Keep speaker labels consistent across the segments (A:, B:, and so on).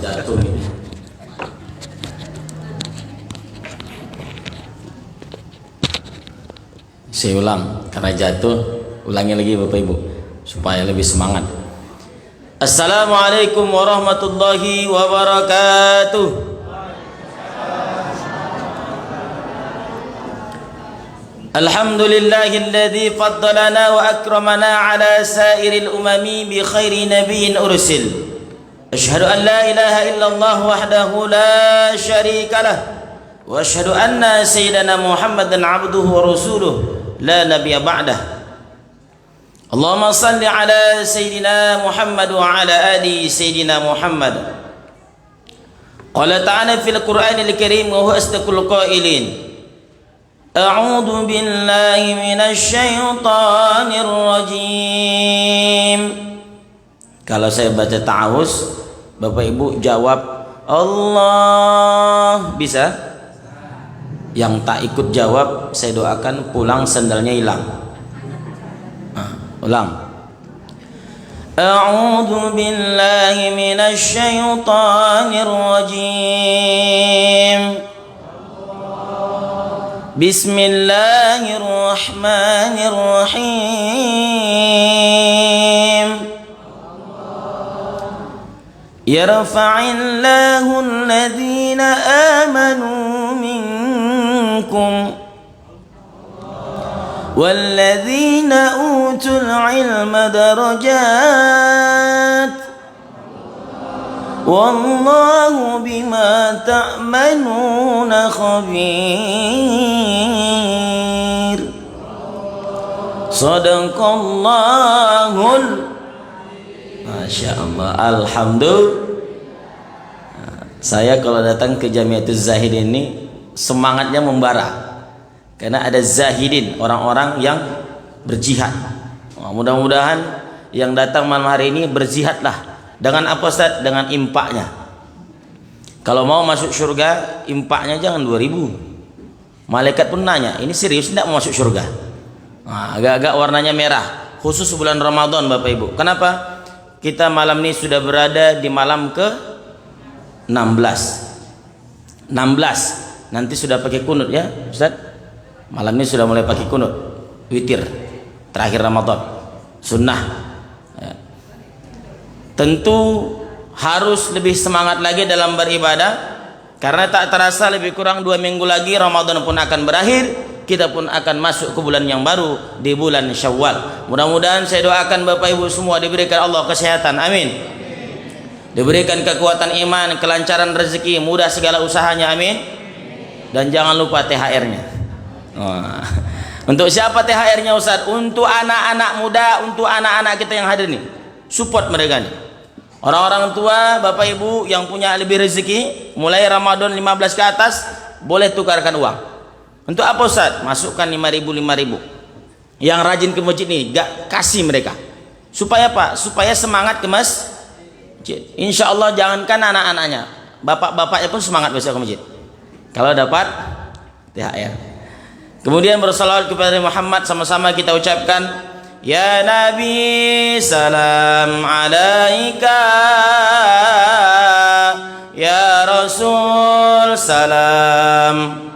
A: jatuh ini. Saya ulang karena jatuh, ulangi lagi Bapak Ibu supaya lebih semangat. Assalamualaikum warahmatullahi wabarakatuh. Alhamdulillahilladzi faddalana wa akramana ala sairil umami bi khairi nabiyyin ursil. Asyhadu an la ilaha illallah wahdahu la syarika lah wa asyhadu anna sayyidana Muhammadan abduhu wa rasuluh la nabiyya ba'dah. Allahumma salli ala sayyidina Muhammad wa ala ali sayyidina Muhammad. Qala ta'ala fil Qur'anil Karim wa huwa asdaqul qailin. A'udzu billahi minasy syaithanir rajim. Kalau saya baca ta'awuz, Bapak Ibu jawab Allah, bisa? Yang tak ikut jawab, saya doakan pulang sendalnya hilang. Ulang. A'udzu billahi minasy syaithanir rajim. Bismillahirrahmanirrahim. Yarfa'illahu alladhina amanu minkum walladhina utul ilma darajat wallahu bima ta'maluna khabir. Sadaqallahul. Masya Allah, alhamdulillah. Saya kalau datang ke Jamiatuz Zahid ini semangatnya membara karena ada zahidin, orang-orang yang berjihad. Mudah-mudahan yang datang malam hari ini berjihadlah. Dengan apa Ustaz? Dengan impaknya. Kalau mau masuk surga, impaknya jangan 2000. Malaikat pun nanya, ini serius tidak mau masuk surga? Agak-agak warnanya merah, khusus bulan Ramadan Bapak Ibu. Kenapa? Kita malam ini sudah berada di malam ke 16. Nanti sudah pakai kunut ya Ustaz. Malam ini sudah mulai pakai kunut, witir terakhir Ramadan, sunnah. Tentu harus lebih semangat lagi dalam beribadah karena tak terasa lebih kurang 2 minggu lagi Ramadan pun akan berakhir, kita pun akan masuk ke bulan yang baru di bulan Syawal. Mudah-mudahan saya doakan Bapak Ibu semua diberikan Allah kesehatan, amin. Diberikan kekuatan iman, kelancaran rezeki, mudah segala usahanya, amin. Dan jangan lupa THR-nya. Untuk siapa THR-nya Ustaz? Untuk anak-anak muda, untuk anak-anak kita yang hadir nih. Support mereka nih. Orang-orang tua, Bapak Ibu yang punya lebih rezeki, mulai Ramadan 15 ke atas boleh tukarkan uang. Untuk apa Ustaz? Masukkan 5.000. Yang rajin ke masjid nih, gak kasih mereka. Supaya apa? Supaya semangat ke masjid. Insya Allah jangankan anak-anaknya, bapak-bapaknya pun semangat besok ke masjid kalau dapat THR. Kemudian bersalawat kepada Muhammad, sama-sama kita ucapkan ya Nabi salam alaika, ya Rasul salam,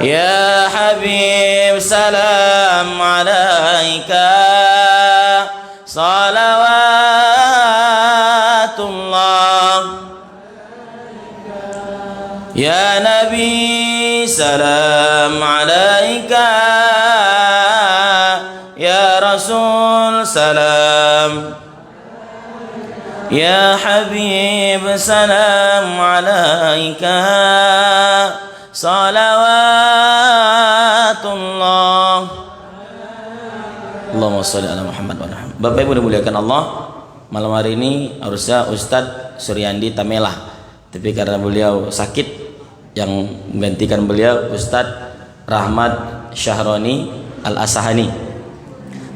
A: ya Habib salam alaika, salawatullah. Ya Nabi salam alaika, ya Rasul salam, ya Habib salam alaika, salawatullah. Allahumma sholli ala Muhammad wa ala Muhammad. Bapak Ibu dimuliakan Allah, malam hari ini harusnya Ustadz Suryandi Tamelah, tapi karena beliau sakit, yang menggantikan beliau Ustadz Rahmat Syahroni Al-Asahani.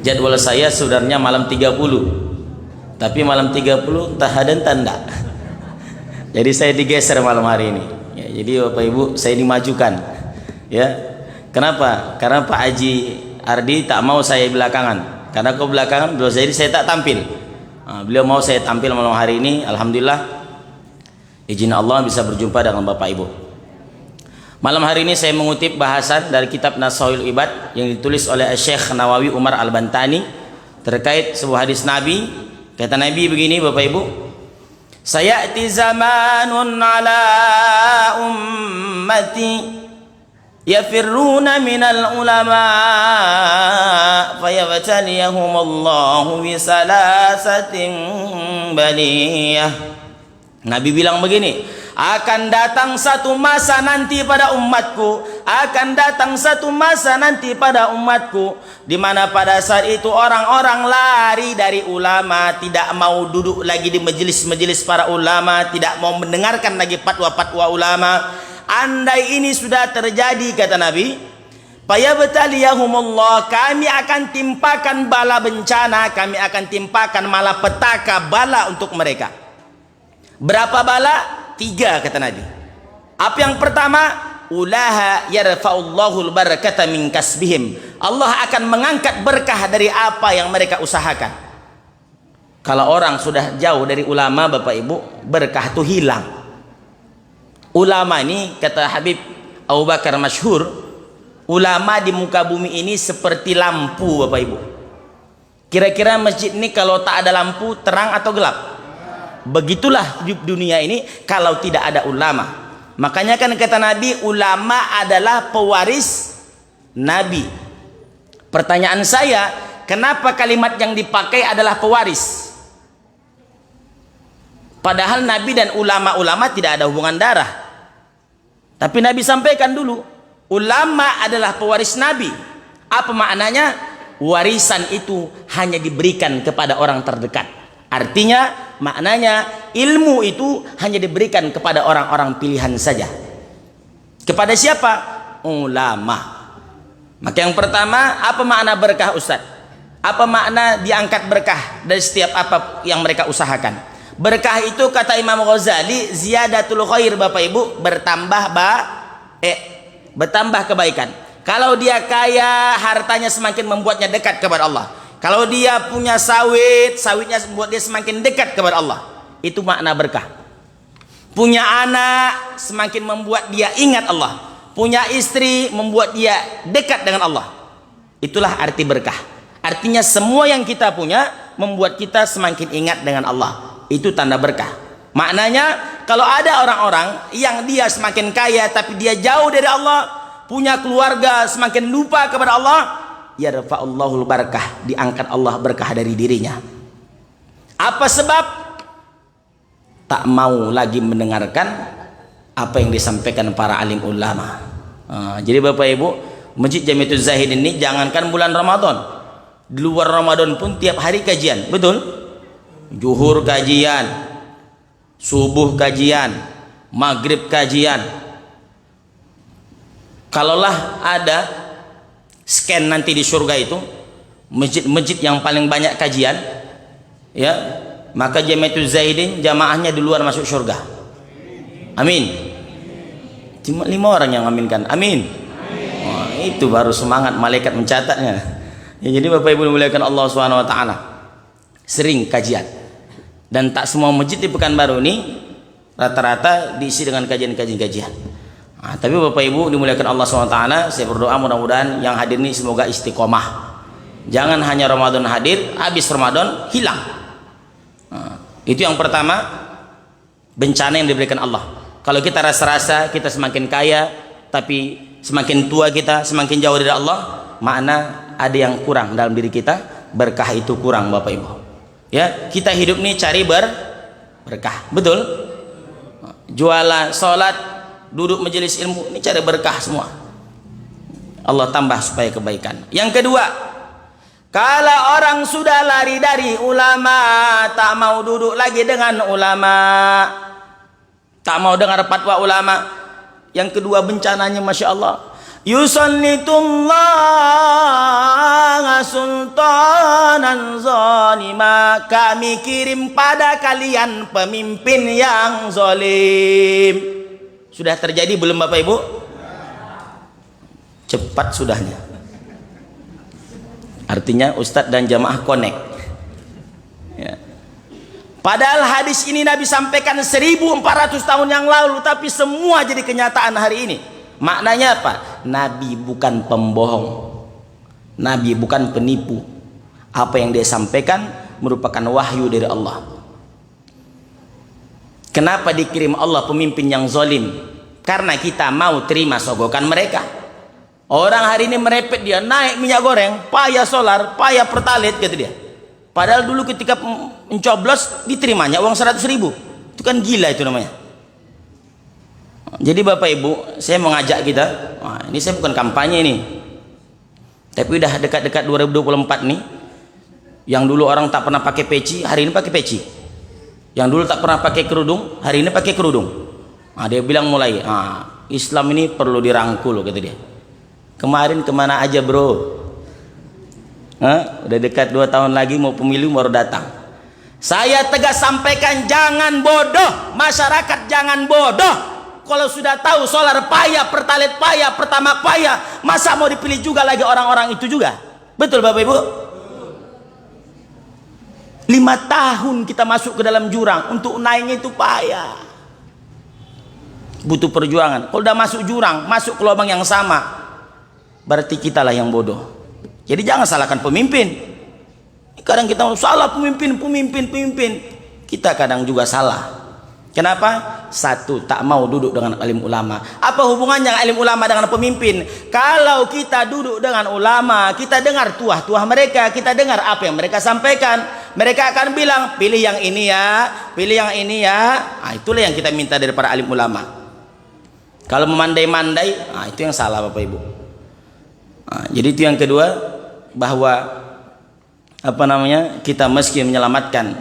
A: Jadwal saya sebenarnya malam 30, tapi malam 30 tak ada tanda. Jadi saya digeser malam hari ini ya, jadi Bapak Ibu saya dimajukan ya. Kenapa? Karena Pak Haji Ardi tak mau saya belakangan, karena kau belakangan, jadi saya tak tampil. Beliau mau saya tampil malam hari ini. Alhamdulillah, izin Allah bisa berjumpa dengan Bapak Ibu. Malam hari ini saya mengutip bahasan dari kitab Nashahul Ibad yang ditulis oleh Syekh Nawawi Umar Al-Bantani terkait sebuah hadis Nabi. Kata Nabi begini, Bapak Ibu, sayati zamanun ala ummati yafirruna minal ulama fayabtaliyahumullahu bisalasatin baliyah. Nabi bilang begini, akan datang satu masa nanti pada umatku, akan datang satu masa nanti pada umatku, di mana pada saat itu orang-orang lari dari ulama, tidak mau duduk lagi di majelis-majelis para ulama, tidak mau mendengarkan lagi fatwa-fatwa ulama. Andai ini sudah terjadi, kata Nabi, fayabtaliyahumullah, kami akan timpakan bala bencana, kami akan timpakan malapetaka bala untuk mereka. Berapa bala? 3, kata Nabi. Apa yang pertama? Ulaha yarfa'ullahul barakata min kasbihim. Allah akan mengangkat berkah dari apa yang mereka usahakan. Kalau orang sudah jauh dari ulama, Bapak Ibu, berkah itu hilang. Ulama ini, kata Habib Abu Bakar masyhur, ulama di muka bumi ini seperti lampu, Bapak Ibu. Kira-kira masjid ini kalau tak ada lampu, terang atau gelap? Begitulah hidup dunia ini kalau tidak ada ulama. Makanya kan kata Nabi, ulama adalah pewaris Nabi. Pertanyaan saya, kenapa kalimat yang dipakai adalah pewaris? Padahal Nabi dan ulama-ulama tidak ada hubungan darah. Tapi Nabi sampaikan dulu, ulama adalah pewaris Nabi. Apa maknanya? Warisan itu hanya diberikan kepada orang terdekat. Artinya, maknanya ilmu itu hanya diberikan kepada orang-orang pilihan saja. Kepada siapa? Ulama. Maka yang pertama, apa makna berkah, Ustaz? Apa makna diangkat berkah dari setiap apa yang mereka usahakan? Berkah itu, kata Imam Ghazali, ziyadatul khair, Bapak Ibu, bertambah kebaikan. Kalau dia kaya, hartanya semakin membuatnya dekat kepada Allah. Kalau dia punya sawit, sawitnya membuat dia semakin dekat kepada Allah. Itu makna berkah. Punya anak semakin membuat dia ingat Allah. Punya istri membuat dia dekat dengan Allah. Itulah arti berkah. Artinya semua yang kita punya membuat kita semakin ingat dengan Allah. Itu tanda berkah. Maknanya kalau ada orang-orang yang dia semakin kaya tapi dia jauh dari Allah, punya keluarga semakin lupa kepada Allah, yarfa'ullahul barakah, diangkat Allah berkah dari dirinya. Apa sebab? Tak mau lagi mendengarkan apa yang disampaikan para alim ulama. Jadi Bapak Ibu, Masjid Jamiatul Zahid ini jangankan bulan Ramadan, di luar Ramadan pun tiap hari kajian, betul? Zuhur kajian, subuh kajian, maghrib kajian. Kalaulah ada scan nanti di surga itu, masjid-masjid yang paling banyak kajian, ya, maka Jamiatul Zahidin jamaahnya di luar masuk surga. Amin. Cuma 5 orang yang aminkan. Amin. Oh, itu baru semangat malaikat mencatatnya. Ya, jadi Bapak Ibu dimuliakan Allah Subhanahu wa taala, sering kajian. Dan tak semua masjid di Pekanbaru ini rata-rata diisi dengan kajian-kajian. Tapi Bapak Ibu dimuliakan Allah SWT, saya berdoa mudah-mudahan yang hadir ini semoga istiqomah. Jangan hanya Ramadan hadir, habis Ramadan hilang. Itu yang pertama, bencana yang diberikan Allah. Kalau kita rasa-rasa kita semakin kaya, tapi semakin tua kita semakin jauh dari Allah, makna ada yang kurang dalam diri kita, berkah itu kurang, Bapak Ibu. Ya, kita hidup nih cari berkah, betul? Jualan, sholat, duduk majelis ilmu, ini cari berkah semua. Allah tambah supaya kebaikan. Yang kedua, kalau orang sudah lari dari ulama, tak mau duduk lagi dengan ulama, tak mau dengar fatwa ulama. Yang kedua bencananya, Masya Allah, yusallitullah sultanan zalima, kami kirim pada kalian pemimpin yang zalim. Sudah terjadi belum Bapak Ibu? Cepat sudahnya. Artinya Ustadz dan jamaah connect, ya. Padahal hadis ini Nabi sampaikan 1400 tahun yang lalu, tapi semua jadi kenyataan hari ini. Maknanya apa? Nabi bukan pembohong, Nabi bukan penipu. Apa yang dia sampaikan merupakan wahyu dari Allah. Kenapa dikirim Allah pemimpin yang zalim? Karena kita mau terima sogokan mereka. Orang hari ini merepet, dia naik minyak goreng, payah solar, payah pertalite, gitu dia. Padahal dulu ketika mencoblos diterimanya uang 100.000. Itu kan gila itu namanya. Jadi Bapak Ibu, saya mau ngajak kita, ini saya bukan kampanye ini, tapi udah dekat-dekat 2024 nih. Yang dulu orang tak pernah pakai peci, hari ini pakai peci. Yang dulu tak pernah pakai kerudung, hari ini pakai kerudung. Dia bilang mulai, Islam ini perlu dirangkul, kata dia. Kemarin kemana aja bro? Udah dekat 2 tahun lagi mau pemilu baru datang. Saya tegas sampaikan, jangan bodoh, masyarakat jangan bodoh. Kalau sudah tahu solar payah, pertalite payah, pertamax payah, masa mau dipilih juga lagi orang-orang itu juga? Betul Bapak Ibu? 5 tahun kita masuk ke dalam jurang, untuk naiknya itu payah, butuh perjuangan. Kalau udah masuk jurang, masuk ke lubang yang sama, berarti kitalah yang bodoh. Jadi jangan salahkan pemimpin. Kadang kita salah pemimpin. Kita kadang juga salah. Kenapa? Satu, tak mau duduk dengan alim ulama. Apa hubungannya alim ulama dengan pemimpin? Kalau kita duduk dengan ulama, kita dengar tuah-tuah mereka, kita dengar apa yang mereka sampaikan. Mereka akan bilang, pilih yang ini ya, pilih yang ini ya. Itulah yang kita minta dari para alim ulama. Kalau memandai-mandai, itu yang salah Bapak Ibu. Jadi itu yang kedua, bahwa kita meski menyelamatkan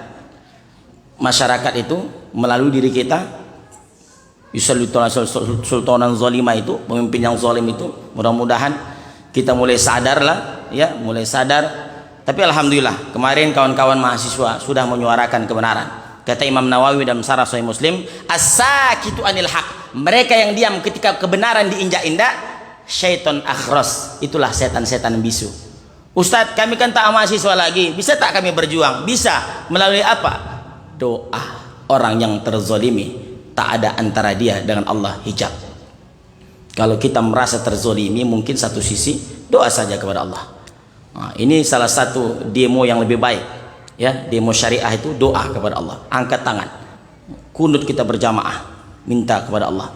A: masyarakat itu melalui diri kita. Sultanan zalima itu, pemimpin yang zalim itu, mudah-mudahan kita mulai sadar lah, ya, mulai sadar. Tapi alhamdulillah kemarin kawan-kawan mahasiswa sudah menyuarakan kebenaran. Kata Imam Nawawi dalam Syarah Sahih Muslim, as-sakitu anil haq, mereka yang diam ketika kebenaran diinjak-injak, syaiton akhras, itulah setan-setan bisu. Ustadz, kami kan tak mahasiswa lagi, bisa tak kami berjuang? Bisa. Melalui apa? Doa. Orang yang terzolimi, tak ada antara dia dengan Allah hijab. Kalau kita merasa terzolimi, mungkin satu sisi, doa saja kepada Allah. Ini salah satu demo yang lebih baik, ya, demo syariah itu doa kepada Allah. Angkat tangan, kunut kita berjamaah, minta kepada Allah.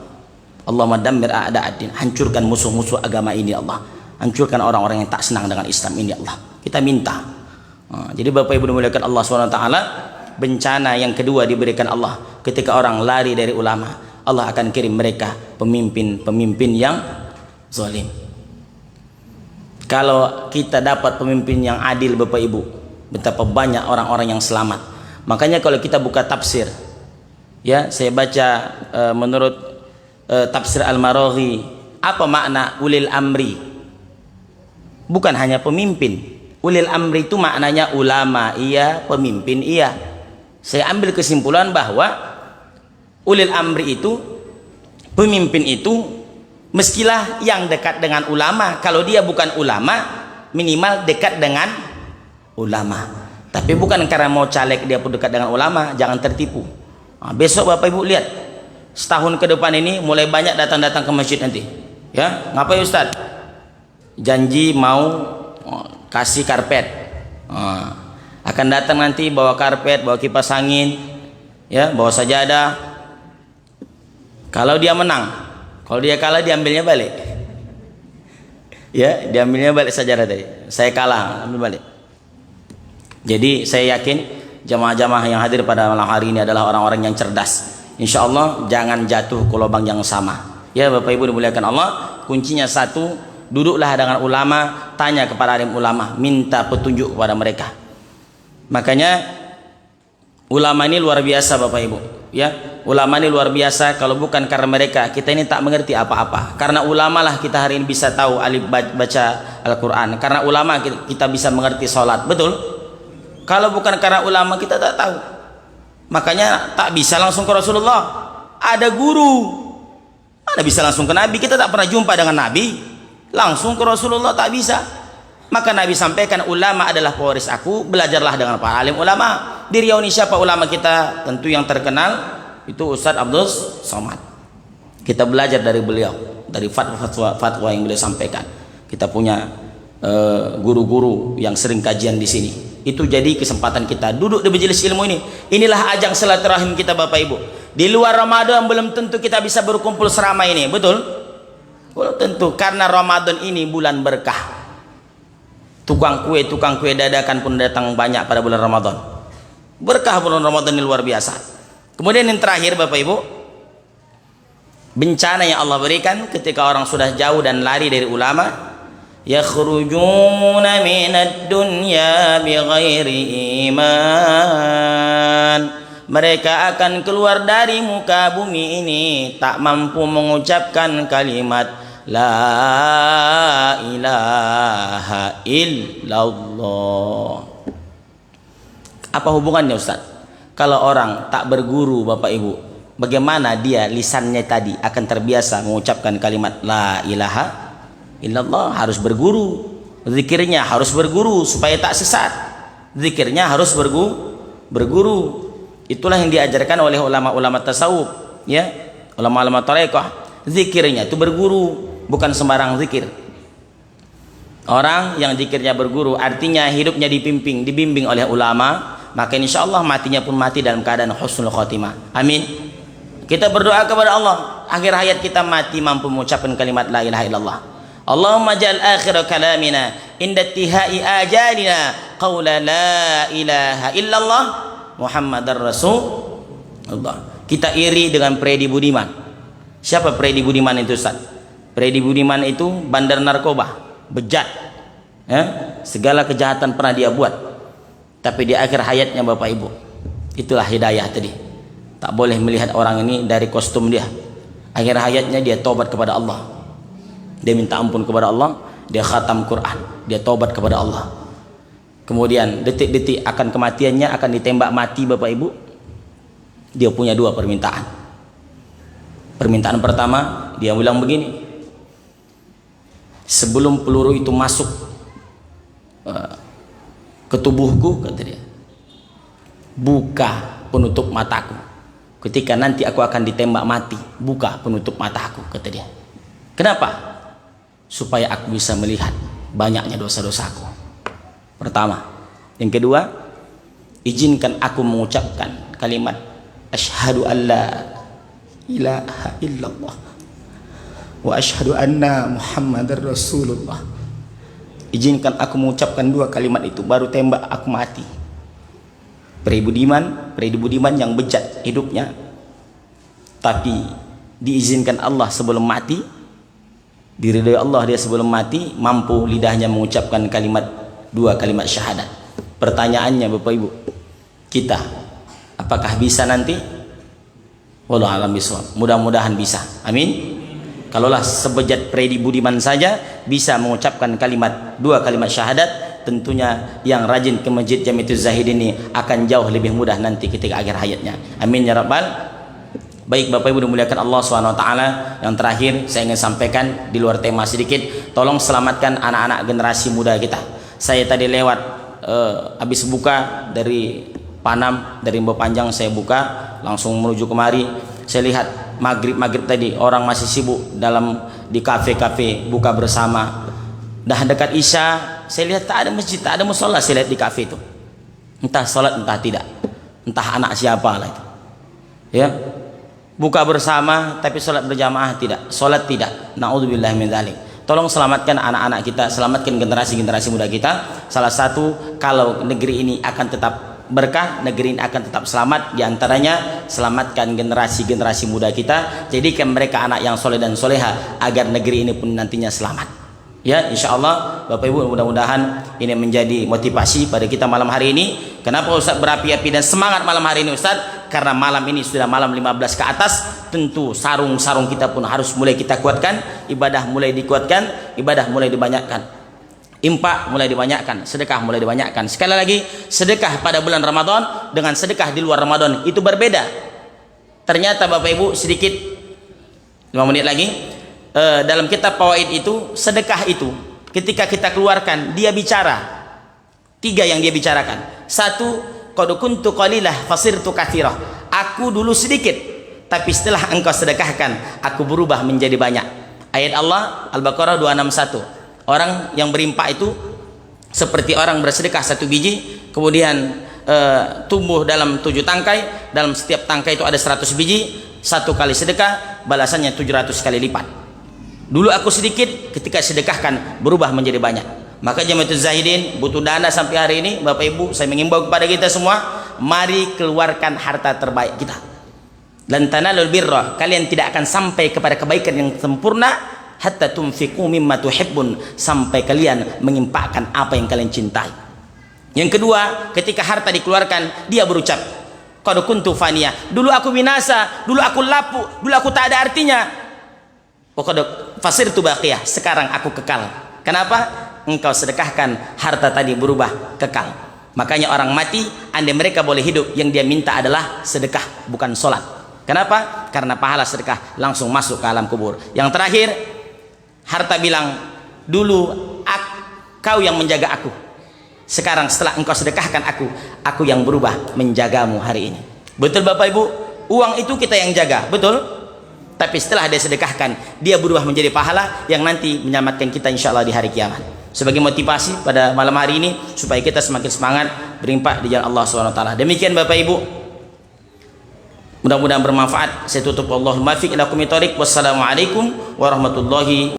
A: Allahumma dammir a'da'ad-din, hancurkan musuh-musuh agama ini Allah, hancurkan orang-orang yang tak senang dengan Islam ini Allah. Kita minta. Jadi Bapak Ibu dimuliakan Allah SWT, bencana yang kedua diberikan Allah ketika orang lari dari ulama, Allah akan kirim mereka pemimpin-pemimpin yang zalim. Kalau kita dapat pemimpin yang adil Bapak Ibu, betapa banyak orang-orang yang selamat. Makanya kalau kita buka tafsir, ya, saya baca menurut tafsir Al-Maraghi, apa makna ulil amri? Bukan hanya pemimpin. Ulil amri itu maknanya ulama iya, pemimpin iya. Saya ambil kesimpulan bahwa ulil amri itu, pemimpin itu, meskilah yang dekat dengan ulama. Kalau dia bukan ulama, minimal dekat dengan ulama. Tapi bukan karena mau caleg dia pun dekat dengan ulama. Jangan tertipu. Besok Bapak Ibu lihat, setahun ke depan ini mulai banyak datang-datang ke masjid nanti. Ya, ngapain Ustaz? Janji mau kasih karpet. Akan datang nanti bawa karpet, bawa kipas angin, ya, bawa sajadah. Kalau dia menang, kalau dia kalah diambilnya balik. Ya, diambilnya balik sajadah tadi. Saya kalah, ambil balik. Jadi saya yakin jamaah-jamaah yang hadir pada malam hari ini adalah orang-orang yang cerdas. Insya Allah jangan jatuh ke lubang yang sama. Ya Bapak Ibu dimuliakan Allah, kuncinya satu, duduklah dengan ulama, tanya kepada alim ulama, minta petunjuk kepada mereka. Makanya ulama ini luar biasa Bapak Ibu, ya. Ulama ini luar biasa. Kalau bukan karena mereka, kita ini tak mengerti apa-apa. Karena ulama lah kita hari ini bisa tahu alif baca Al-Quran. Karena ulama kita bisa mengerti sholat, betul? Kalau bukan karena ulama kita tak tahu. Makanya tak bisa langsung ke Rasulullah. Ada guru, ada bisa langsung ke Nabi. Kita tak pernah jumpa dengan Nabi, langsung ke Rasulullah tak bisa. Maka Nabi sampaikan, ulama adalah pewaris aku, belajarlah dengan para alim ulama. Di Riau ini siapa ulama kita? Tentu yang terkenal itu Ustadz Abdul Somad. Kita belajar dari beliau, dari fatwa yang beliau sampaikan. Kita punya guru-guru yang sering kajian di sini. Itu jadi kesempatan kita duduk di majelis ilmu ini. Inilah ajang silaturahim kita Bapak Ibu. Di luar Ramadan belum tentu kita bisa berkumpul seramai ini, betul? Belum tentu, karena Ramadan ini bulan berkah. Tukang kue dadakan pun datang banyak pada bulan Ramadan. Berkah bulan Ramadan ini luar biasa. Kemudian yang terakhir Bapak Ibu, bencana yang Allah berikan ketika orang sudah jauh dan lari dari ulama, yakhrujuna minad dunya bighairi iman. Mereka akan keluar dari muka bumi ini tak mampu mengucapkan kalimat la ilaha illallah. Apa hubungannya Ustaz? Kalau orang tak berguru Bapak Ibu, bagaimana dia lisannya tadi akan terbiasa mengucapkan kalimat la ilaha illallah? Harus berguru. Zikirnya harus berguru supaya tak sesat. Zikirnya harus berguru. Itulah yang diajarkan oleh ulama-ulama tasawuf, ya, ulama-ulama tarekah. Zikirnya itu berguru, bukan sembarang zikir. Orang yang zikirnya berguru artinya hidupnya dibimbing oleh ulama, maka insya Allah matinya pun mati dalam keadaan husnul khotimah. Amin. Kita berdoa kepada Allah akhir hayat kita mati mampu mengucapkan kalimat la ilaha illallah. Allahumma ja'al akhir kalamina inda tihai ajalina qawla la ilaha illallah Muhammadar Rasulullah. Kita iri dengan Freddy Budiman. Siapa Freddy Budiman itu Ustaz? Freddy Budiman itu bandar narkoba, bejat, segala kejahatan pernah dia buat. Tapi di akhir hayatnya Bapak Ibu, itulah hidayah tadi. Tak boleh melihat orang ini dari kostum dia. Akhir hayatnya dia tobat kepada Allah. Dia minta ampun kepada Allah, dia khatam Quran, dia tobat kepada Allah. Kemudian detik-detik akan kematiannya akan ditembak mati Bapak Ibu. Dia punya dua permintaan. Permintaan pertama, dia bilang begini, sebelum peluru itu masuk ke tubuhku, kata dia, buka penutup mataku. Ketika nanti aku akan ditembak mati, buka penutup mataku, kata dia. Kenapa? Supaya aku bisa melihat banyaknya dosa-dosaku. Pertama. Yang kedua, izinkan aku mengucapkan kalimat asyhadu an la ilaha illallah wa asyhadu anna Muhammadar Rasulullah. Izinkan aku mengucapkan dua kalimat itu, baru tembak aku mati. Freddy Budiman yang bejat hidupnya, tapi diizinkan Allah sebelum mati, diridhoi Allah dia sebelum mati, mampu lidahnya mengucapkan dua kalimat syahadat. Pertanyaannya Bapak Ibu, kita apakah bisa nanti? Wallahu a'lam bishawab. Mudah-mudahan bisa. Amin. Kalaulah sebejat Freddy Budiman saja bisa mengucapkan dua kalimat syahadat, tentunya yang rajin ke Masjid Jami'atuz Zahidin ini akan jauh lebih mudah nanti ketika akhir hayatnya. Amin ya rabbal. Baik Bapak Ibu dimuliakan Allah SWT. Yang terakhir saya ingin sampaikan di luar tema sedikit, tolong selamatkan anak-anak generasi muda kita. Saya tadi lewat habis buka dari Panam, dari Mbok Panjang saya buka langsung menuju kemari. Saya lihat maghrib tadi orang masih sibuk di kafe-kafe buka bersama. Dah dekat Isya saya lihat tak ada masjid, tak ada musola. Saya lihat di kafe itu entah sholat entah tidak, entah anak siapa lah itu, ya, buka bersama tapi sholat berjamaah tidak, sholat tidak. Na'udzubillah min dzalik. Tolong selamatkan anak-anak kita, selamatkan generasi-generasi muda kita. Salah satu, kalau negeri ini akan tetap berkah, negeri ini akan tetap selamat, diantaranya selamatkan generasi-generasi muda kita, jadikan mereka anak yang soleh dan soleha agar negeri ini pun nantinya selamat. Ya, insya Allah Bapak Ibu, mudah-mudahan ini menjadi motivasi pada kita malam hari ini. Kenapa Ustaz berapi-api dan semangat malam hari ini Ustaz? Karena malam ini sudah malam 15 ke atas, tentu sarung-sarung kita pun harus mulai kita kuatkan, ibadah mulai dikuatkan, ibadah mulai dibanyakkan, infak mulai dibanyakkan, sedekah mulai dibanyakkan. Sekali lagi, sedekah pada bulan Ramadan dengan sedekah di luar Ramadan itu berbeda. Ternyata Bapak Ibu, sedikit 5 menit lagi, dalam kitab Fawaid itu sedekah itu ketika kita keluarkan, dia bicara. 3 yang dia bicarakan. 1, qad kuntu qalilah fasirtu katsirah. Aku dulu sedikit, tapi setelah engkau sedekahkan, aku berubah menjadi banyak. Ayat Allah Al-Baqarah 261. Orang yang berinfak itu seperti orang bersedekah 1 biji, kemudian tumbuh dalam 7 tangkai. Dalam setiap tangkai itu ada 100 biji. 1 kali sedekah balasannya 700 kali lipat. Dulu aku sedikit, ketika sedekahkan berubah menjadi banyak. Maka Jamatul Zahidin butuh dana sampai hari ini. Bapak Ibu, saya mengimbau kepada kita semua, mari keluarkan harta terbaik kita. Lan tanalul birra, kalian tidak akan sampai kepada kebaikan yang sempurna hatta tunfiqu mimma tuhibbun, sampai kalian menginfakkan apa yang kalian cintai. Yang kedua, ketika harta dikeluarkan, dia berucap, qad kuntu faniyah, dulu aku binasa, dulu aku lapuk, dulu aku tak ada artinya. Wa qad fasirtu baqiyah, sekarang aku kekal. Kenapa? Engkau sedekahkan, harta tadi berubah kekal. Makanya orang mati, andai mereka boleh hidup, yang dia minta adalah sedekah, bukan sholat. Kenapa? Karena pahala sedekah langsung masuk ke alam kubur. Yang terakhir, harta bilang, dulu kau yang menjaga aku, sekarang setelah engkau sedekahkan aku yang berubah menjagamu hari ini. Betul Bapak Ibu? Uang itu kita yang jaga, betul? Tapi setelah dia sedekahkan, dia berubah menjadi pahala yang nanti menyelamatkan kita insya Allah di hari kiamat. Sebagai motivasi pada malam hari ini, supaya kita semakin semangat berinfak di jalan Allah SWT. Demikian Bapak Ibu, mudah-mudahan bermanfaat. Saya tutup. Allahumma fiq ila qumit thoriq. Wassalamualaikum warahmatullahi